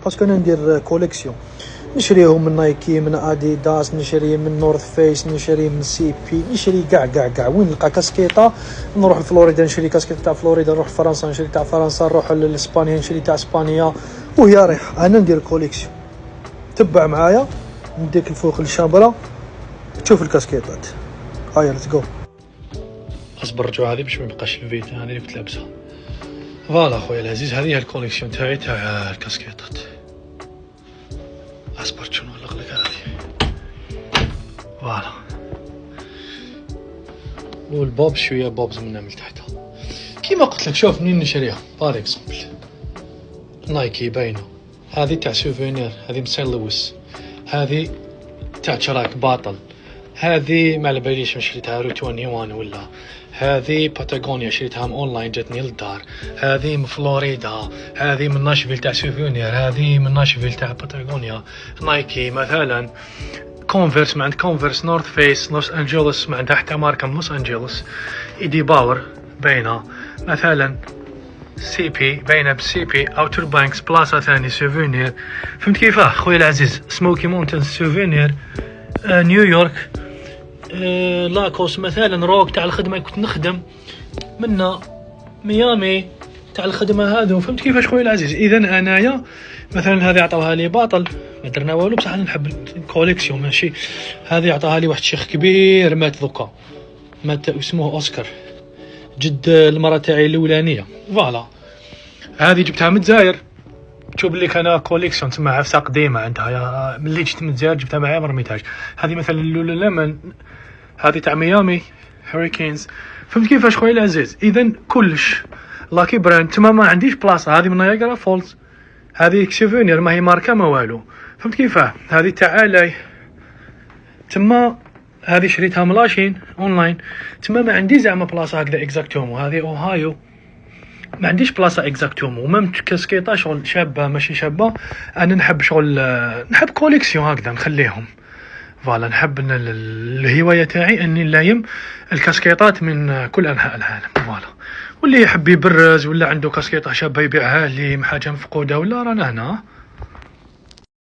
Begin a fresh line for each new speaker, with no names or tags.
باسكو انا ندير كوليكسيون، نشريهم من نايكي، من اديداس، نشري من نورث فيس، نشري من سي بي، نشري كاع وين نلقى كاسكيطه نروح لفلوريدا نشري كاسكيطه تاع فلوريدا، نروح فرنسا نشري تاع فرنسا، نروح لاسبانيا نشري تاع اسبانيا، وهي رايحه. انا ندير كوليكسيون، تبع معايا نديك الفوق الشامبره تشوف الكاسكيطات. هاي ليتس جو. اصبر رجعوا هذه باش ما يبقاش الفيديو هذه اللي كنت لابسها. فوالا خويا العزيز، هذه هي الكوليكسيون تاعي تاع الكاسكيطات. اصبر شنو نغلق لك هذه. فوالا، والبوب شويه بوبز منها من تحت كيما قلت لك. شوف منين نشريها، بار اكزومبل نايكي باينه، هذه تاع سوفينير، هذه من سان لويس، هذه تاع شراك باطل، هذه ما على باليش شريتها روت 21 ولا، هذه باتاغونيا شريتها اونلاين جاتني للدار، هذه من فلوريدا، هذه من ناشفيل تاع سوفينير، هذه من ناشفيل تاع باتاغونيا. نايكي مثلا، كونفرس ما عند كونفرس، نورث فيس لوس انجلوس ما عندها حتى ماركه من لوس انجلوس، ايدي باور باينه مثلا، سي بي باينه بالسي بي، اوتر بانكس بلاصه ثاني سوفينير. فهمت كيفاه خويا العزيز؟ سموكي مونتنز سوفينير، نيويورك، لاكوس مثلا، روك تاع الخدمه كنت نخدم منا، ميامي تاع الخدمه هذو. فهمت كيفاش خويا العزيز؟ اذا انايا مثلا هذه عطاوها لي باطل ما درنا والو، بصح انا نحب الكوليكسيون ماشي. هذه عطاها لي واحد الشيخ كبير مات ذوكا، مات اسمه اوسكار، جد المراه تاعي الاولانيه. فوالا، هذه جبتها من الجزائر، تشوف لك انا كوليكسيون تسمى عفسه قديمه عندها، ملي جيت من الجزائر جبتها معايا ما رميتهاش. هذه مثلا لولا لمن، هذه تاع ميامي هوريكينز. فهمت كيفاش خويا العزيز؟ اذا كلش لاكي براند. تما ما عنديش بلاصه، هذه من نياجرا فولز، هذه سوفينير ما هي ماركه ما والو. فهمت كيفاه؟ هذه تاع الاي، تما هذه شريتها من لاشين اونلاين، تما ما عندي زعما بلاصه هكذا اكزاكتومو. هذه اوهايو ما عنديش بلاصه اكزاكتومو. ومام كاسكيطه شغل شابه ماشي شابه، انا نحب شغل نحب كوليكسيون هكذا نخليهم. فوالا، نحب الهوايه تاعي اني نلايم الكاسكيطات من كل انحاء العالم. فوالا، واللي يحب يبرز ولا عنده كاسكيطه شابه يبيعها لي حاجه مفقوده ولا رانا هنا.